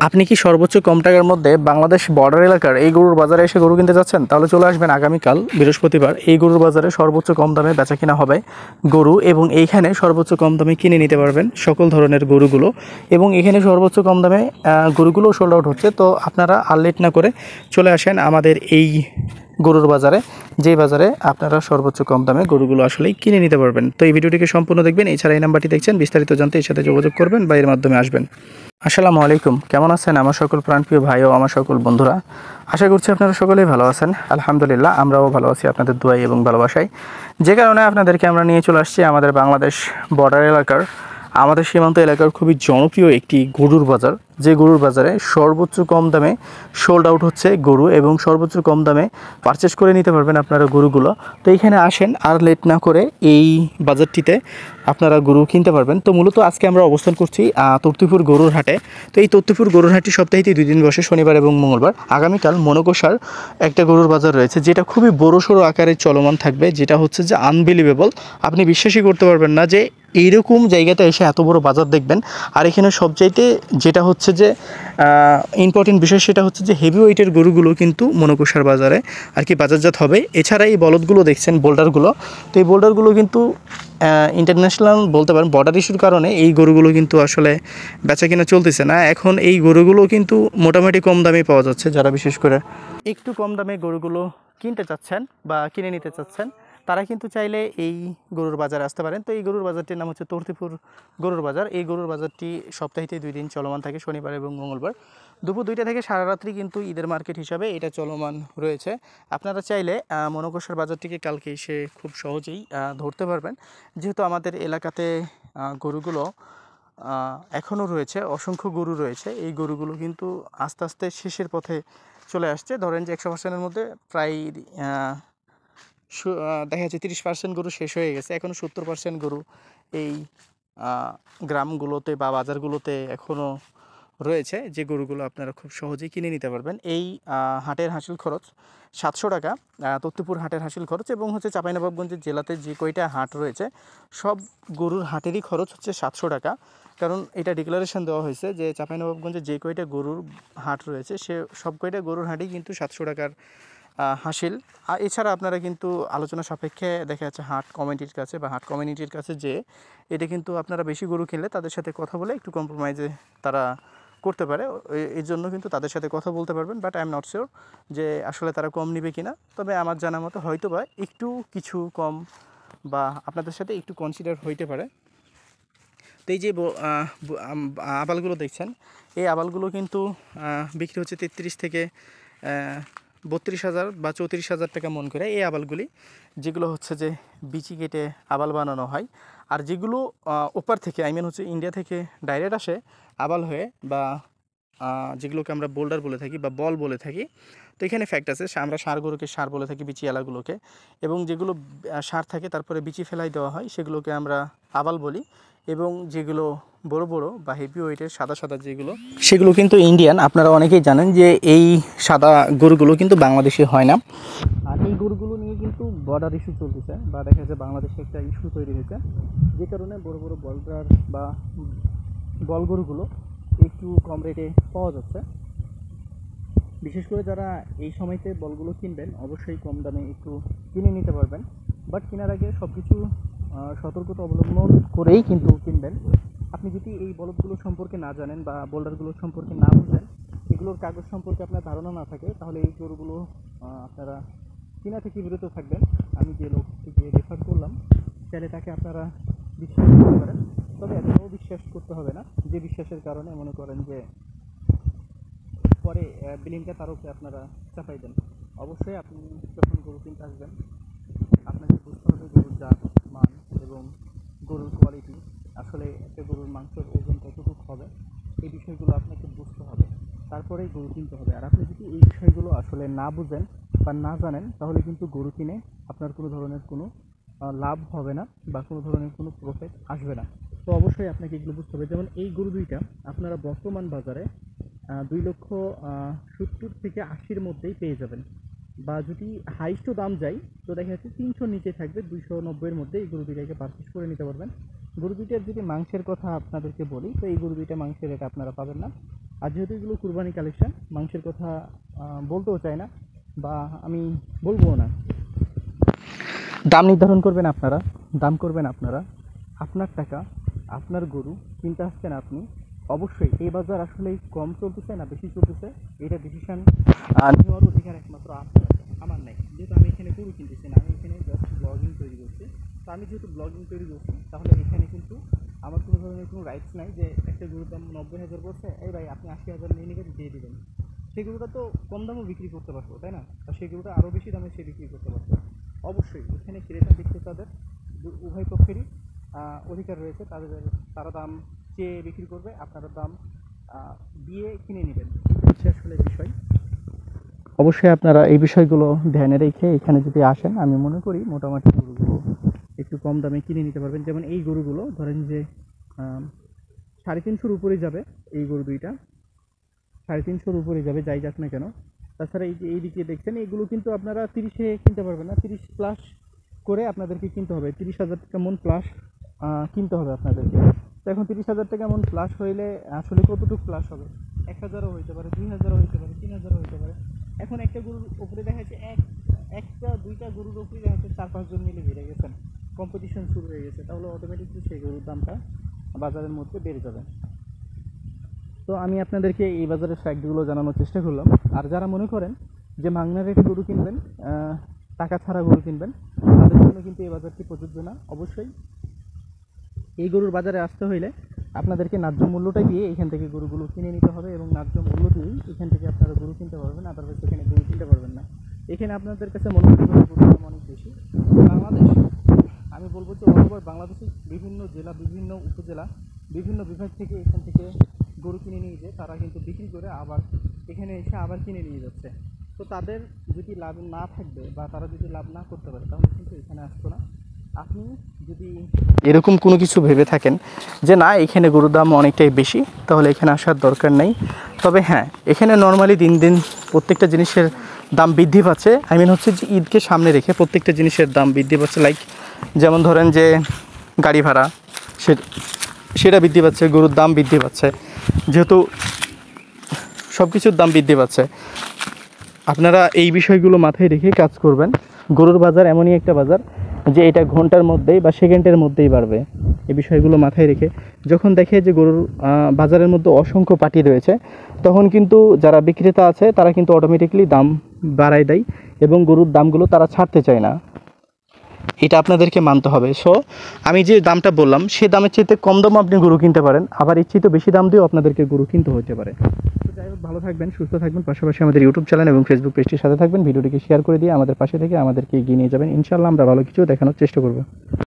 আপনি কি সর্বোচ্চ কম টাকার মধ্যে বাংলাদেশ বর্ডার এলাকার এই গরুর বাজারে এসে গরু কিনতে যাচ্ছেন? তাহলে চলে আসবেন আগামীকাল বৃহস্পতিবার। এই গরুর বাজারে সর্বোচ্চ কম দামে বেচা কিনা হবে গরু, এবং এইখানে সর্বোচ্চ কম দামে কিনে নিতে পারবেন সকল ধরনের গরুগুলো। এবং এখানে সর্বোচ্চ কম দামে গরুগুলো সোল্ড আউট হচ্ছে। তো আপনারা আর লেট না করে চলে আসেন আমাদের এই গরুর বাজারে, যেই বাজারে আপনারা সর্বোচ্চ কম দামে গরুগুলো আসলেই কিনে নিতে পারবেন। তো এই ভিডিওটিকে সম্পূর্ণ দেখবেন। এছাড়া এই নাম্বারটি দেখছেন, বিস্তারিত জানতে এর সাথে যোগাযোগ করবেন বা এর মাধ্যমে আসবেন। আসসালামু আলাইকুম, কেমন আছেন আমার সকল প্রাণপ্রিয় ভাই ও আমার সকল বন্ধুরা? আশা করছি আপনারা সকলেই ভালো আছেন। আলহামদুলিল্লাহ, আমরাও ভালো আছি আপনাদের দোয়াই এবং ভালোবাসায়। যে কারণে আপনাদেরকে আমরা নিয়ে চলে আসছি আমাদের বাংলাদেশ বর্ডার এলাকার, আমাদের সীমান্ত এলাকার খুবই জনপ্রিয় একটি গরুর বাজার, যে গরুর বাজারে সর্বোচ্চ কম দামে সোল্ড আউট হচ্ছে গরু, এবং সর্বোচ্চ কম দামে পারচেস করে নিতে পারবেন আপনারা গরুগুলো। তো এইখানে আসেন, আর লেট না করে এই বাজারটিতে আপনারা গরু কিনতে পারবেন। তো মূলত আজকে আমরা অবস্থান করছি তর্তিপুর গরুর হাটে। তো এই তর্তিপুর গরুর হাটটি সপ্তাহে 2 দিন বসে, শনিবার এবং মঙ্গলবার। আগামীকাল মনকষার একটা গরুর বাজার রয়েছে, যেটা খুবই বড়সড় আকারে চলমান থাকবে, যেটা হচ্ছে যে আনবিলিভেবল। আপনি বিশ্বাসই করতে পারবেন না যে এইরকম জায়গাতে এসে এত বড় বাজার দেখবেন। আর এখানে সবচাইতে যেটা হচ্ছে যে ইম্পর্টেন্ট বিষয়, সেটা হচ্ছে যে হেভি ওয়েটের গরুগুলো কিন্তু মনকষার বাজারে আর কি বাজারজাত হবে। এছাড়া এই বলদগুলো দেখছেন, বোল্ডারগুলো, তো এই বোল্ডারগুলো কিন্তু ইন্টারন্যাশনাল বলতে পারেন বর্ডার ইস্যুর কারণে এই গরুগুলো কিন্তু আসলে বেচা কিনা চলতেছে না। এখন এই গরুগুলো কিন্তু মোটামুটি কম দামে পাওয়া যাচ্ছে। যারা বিশেষ করে একটু কম দামে গরুগুলো কিনতে চাচ্ছেন বা কিনে নিতে চাচ্ছেন, তারা কিন্তু চাইলে এই গরুর বাজারে আসতে পারেন। তো এই গরুর বাজারটির নাম হচ্ছে তর্তিপুর গরুর বাজার। এই গরুর বাজারটি সপ্তাহে 2 দিন চলমান থাকে, শনিবার এবং মঙ্গলবার। দুপুর 2টা থেকে সারা রাত্রি কিন্তু ঈদের মার্কেট হিসাবে এটা চলমান রয়েছে। আপনারা চাইলে মনকষার বাজারটিকে কালকে এসে খুব সহজেই ধরতে পারবেন, যেহেতু আমাদের এলাকাতে গরুগুলো এখনও রয়েছে, অসংখ্য গরু রয়েছে। এই গরুগুলো কিন্তু আস্তে আস্তে শেষের পথে চলে আসছে। ধরেন যে 100%-এর মধ্যে প্রায় দেখা যাচ্ছে 30% গরু শেষ হয়ে গেছে। এখনও 70% গরু এই গ্রামগুলোতে বা বাজারগুলোতে এখনও রয়েছে, যে গরুগুলো আপনারা খুব সহজেই কিনে নিতে পারবেন। এই হাটের হাসিল খরচ 700 টাকা, তত্ত্বপুর হাটের হাসিল খরচ, এবং হচ্ছে চাঁপাইনবাবগঞ্জ জেলাতে যে কয়টা হাট রয়েছে সব গরুর হাটেরই খরচ হচ্ছে 700 টাকা। কারণ এটা ডিক্লারেশন দেওয়া হয়েছে যে চাঁপাইনবাবগঞ্জে যে কয়টা গরুর হাট রয়েছে সে সব কয়টা গরুর হাটই কিন্তু 700 টাকার হাসিল। আর এছাড়া আপনারা কিন্তু আলোচনা সাপেক্ষে দেখা যাচ্ছে হাট কমিটির কাছে বা হাট কমিউনিটির কাছে যে এটা কিন্তু আপনারা বেশি গরু কিনলে তাদের সাথে কথা বলে একটু কম্প্রোমাইজে তারা করতে পারে। এর জন্য কিন্তু তাদের সাথে কথা বলতে পারবেন। But I am not sure যে আসলে তারা কম নেবে কিনা। তবে আমার জানা মতো হয়তো বা একটু কিছু কম বা আপনাদের সাথে একটু কনসিডার হইতে পারে। তো এই যে আবালগুলো দেখছেন, এই আবালগুলো কিন্তু বিক্রি হচ্ছে 33 থেকে 32,000 বা 34,000 টাকা মন করে। এই আবালগুলি যেগুলো হচ্ছে যে বিচি কেটে আবাল বানানো হয়, আর যেগুলো ওপার থেকে হচ্ছে ইন্ডিয়া থেকে ডাইরেক্ট আসে আবাল হয়ে, বা যেগুলোকে আমরা বোল্ডার বলে থাকি বা বল বলে থাকি। তো এখানে ফ্যাক্ট আছে, আমরা ষাঁড় গরুকে ষাঁড় বলে থাকি, বিচি এলাগুলোকে, এবং যেগুলো ষাঁড় থাকে তারপরে বিচি ফেলাই দেওয়া হয় সেগুলোকে আমরা আবাল বলি। এবং যেগুলো বড় বড় বা হেভি ওয়েটের সাদা সাদা যেগুলো, সেগুলো কিন্তু ইন্ডিয়ান। আপনারা অনেকেই জানেন যে এই সাদা গরুগুলো কিন্তু বাংলাদেশে হয় না। আর এই গরুগুলো নিয়ে কিন্তু বর্ডার ইস্যু চলতেছে, বা দেখা যাচ্ছে বাংলাদেশে একটা ইস্যু তৈরি হয়েছে, যে কারণে বড় বড় বলদার বা বল গরুগুলো একটু কম রেটে পাওয়া যাচ্ছে। বিশেষ করে যারা এই সময়তে বলগুলো কিনবেন অবশ্যই কম দামে একটু কিনে নিতে পারবেন। বাট কেনার আগে সব কিছু সতর্কতা অবলম্বন করেই কিন্তু কিনবেন। আপনি যদি এই বলদগুলো সম্পর্কে না জানেন বা বোল্ডারগুলো সম্পর্কে না বুঝেন, এগুলোর কাগজ সম্পর্কে আপনার ধারণা না থাকে, তাহলে এই গরুগুলো আপনারা কিনা থেকে বিরত থাকবেন। আমি যে লোকটিকে রেফার করলাম, চাইলে তাকে আপনারা বিশ্বাস করতে পারেন, তবে এতটাও বিশ্বাস করতে হবে না যে বিশ্বাসের কারণে মনে করেন যে পরে বিলিংটা তার উপরে আপনারা চাপাই দেন। অবশ্যই আপনি যখন গরু কিনতে আসবেন আপনাকে বুঝতে হবে গরুর জাত, মান এবং গরুর কোয়ালিটি, আসলে একটা গরুর মাংসের ওজন কতটুকু হবে, এই বিষয়গুলো আপনাকে বুঝতে হবে, তারপরেই গরু কিনতে হবে। আর আপনি যদি এই বিষয়গুলো আসলে না বুঝেন বা না জানেন, তাহলে কিন্তু গরু কিনে আপনার কোনো ধরনের কোনো লাভ হবে না বা কোনো ধরনের কোনো প্রফিট আসবে না। তো অবশ্যই আপনাকে এগুলো বুঝতে হবে। যেমন এই গরু দুইটা আপনারা বর্তমান বাজারে 2,70,000 থেকে 80-র মধ্যেই পেয়ে যাবেন, বা যদি হাইস্টও দাম যায় তো দেখা যাচ্ছে 300-র নিচে থাকবে, 290-এর মধ্যে এই গরু দুইটাকে পারচেস করে নিতে পারবেন। গরু দুইটার যদি মাংসের কথা আপনাদেরকে বলি, তো এই গরু দুইটা মাংসের রেট আপনারা পাবেন না। আর যেহেতু এগুলো কুরবানি কালেকশন, মাংসের কথা বলতেও চাই না বা আমি বলবো না। দাম নির্ধারণ করবেন আপনারা, দাম করবেন আপনারা। আপনার টাকা, আপনার গরু কিনতে আসছেন আপনি। অবশ্যই এই বাজার আসলে কম চলতেছে না বেশি চলতেছে, এটা ডিসিশন নেওয়ার অধিকার একমাত্র আপনার, আমার নেই। যেহেতু আমি এখানে গরু কিনতেছি না, আমি এখানে জাস্ট ব্লগিং তৈরি করছি। তো আমি যেহেতু ব্লগিং তৈরি করছি, তাহলে এখানে কিন্তু আমার কোনো ধরনের কোনো রাইটস নাই যে একটা গরুর দাম 90,000 বলছে, এই ভাই আপনি 80,000 নিয়ে নেবেন, দিয়ে দেবেন। সেই গরুটা তো কম দামও বিক্রি করতে পারতো, তাই না? আর সেই গরুটা আরও বেশি দামে সে বিক্রি করতে পারতো। অবশ্যই এখানে ক্রেতা বিক্রেতাদের উভয় পক্ষেরই অধিকার রয়েছে। তারা দাম চেয়ে বিক্রি করবে, আপনারা দাম দিয়ে কিনে নেবেন, এটা হচ্ছে আসলে বিষয়। অবশ্যই আপনারা এই বিষয়গুলো ধ্যানে রেখে এখানে যদি আসেন, আমি মনে করি মোটামুটি গরুগুলো একটু কম দামে কিনে নিতে পারবেন। যেমন এই গরুগুলো ধরেন যে 350-র উপরে যাবে, এই গরু দুইটা 350-র উপরে যাবে যাই যাক না কেন। তাছাড়া এই যে এই দিকে দেখছেন, এগুলো কিন্তু আপনারা 30-এ কিনতে পারবেন না, 30 প্লাস করে আপনাদেরকে কিনতে হবে, 30,000 টাকা মন প্লাস কিনতে হবে আপনাদেরকে। তো এখন 30,000 টাকা মন প্লাস হইলে আসলে কতটুকু প্লাস হবে? 1,000ও হইতে পারে, 2,000ও হইতে পারে, 3,000ও হইতে পারে। এখন একটা গরুর উপরে দেখা যাচ্ছে একটা দুইটা গরুর উপরে দেখা যাচ্ছে 4-5 জন মিলে বেড়ে গেছেন, কম্পিটিশন শুরু হয়ে গেছে, তাহলে অটোমেটিকলি সেই গরুর দামটা বাজারের মধ্যে বেড়ে যাবে। তো আমি আপনাদেরকে এই বাজারের ফ্যাক্টগুলো জানানোর চেষ্টা করলাম। আর যারা মনে করেন যে মাংনা রেটে গরু কিনবেন, টাকা ছাড়া গরু কিনবেন, তাদের জন্য কিন্তু এই বাজারটি প্রযোজ্য না। অবশ্যই এই গরুর বাজারে আসতে হইলে আপনাদেরকে ন্যায্য মূল্যটাই দিয়ে এখান থেকে গরুগুলো কিনে নিতে হবে এবং ন্যায্য মূল্য দিয়েই এখান থেকে আপনারা গরু কিনতে পারবেন, আদারওয়াইজ এখানে গরু কিনতে পারবেন না। এখানে আপনাদের কাছে মনে হতে পারে গরুর দাম অনেক বেশি। বাংলাদেশ, আমি বলবো যে অল ওভার বাংলাদেশের বিভিন্ন জেলা, বিভিন্ন উপজেলা, বিভিন্ন বিভাগ থেকে এখান থেকে গরু কিনে নিয়ে যায়, তারা কিন্তু বিক্রি করে আবার এখানে এসে আবার কিনে নিয়ে যাচ্ছে। তো তাদের যদি লাভ না থাকবে বা তারা যদি লাভ না করতে পারে, তাহলে কিন্তু এখানে আসতো না। আপনি যদি এরকম কোনো কিছু ভেবে থাকেন যে না এখানে গরুর দাম অনেকটাই বেশি, তাহলে এখানে আসার দরকার নেই। তবে হ্যাঁ, এখানে নর্মালি দিন দিন প্রত্যেকটা জিনিসের দাম বৃদ্ধি পাচ্ছে। আই মিন হচ্ছে যে ঈদকে সামনে রেখে প্রত্যেকটা জিনিসের দাম বৃদ্ধি পাচ্ছে। লাইক যেমন ধরেন যে গাড়ি ভাড়া সেটা বৃদ্ধি পাচ্ছে, গরুর দাম বৃদ্ধি পাচ্ছে, যেহেতু সব কিছুর দাম বৃদ্ধি পাচ্ছে। আপনারা এই বিষয়গুলো মাথায় রেখে কাজ করবেন। গরুর বাজার এমনই একটা বাজার যে এটা ঘন্টার মধ্যেই বা সেকেন্ডের মধ্যেই বাড়বে। এই বিষয়গুলো মাথায় রেখে যখন দেখে যে গরুর বাজারের মধ্যে অসংখ্য পার্টি রয়েছে, তখন কিন্তু যারা বিক্রেতা আছে তারা কিন্তু অটোমেটিকলি দাম বাড়ায় দেয় এবং গরুর দামগুলো তারা ছাড়তে চায় না। এটা আপনাদেরকে মানতে হবে। সো আমি যে দামটা বললাম সে দামের চাইতে কম দামও আপনি গরু কিনতে পারেন, আবার এর চাইতে বেশি দাম দিয়েও আপনাদেরকে গরু কিনতে হতে পারে। তো যাই হোক, ভালো থাকবেন, সুস্থ থাকবেন, পাশাপাশি আমাদের ইউটিউব চ্যানেল এবং ফেসবুক পেজটির সাথে থাকবেন। ভিডিওটিকে শেয়ার করে দিয়ে আমাদের পাশে থেকে আমাদেরকে এগিয়ে নিয়ে যাবেন। ইনশাআল্লাহ আমরা ভালো কিছু দেখানোর চেষ্টা করব।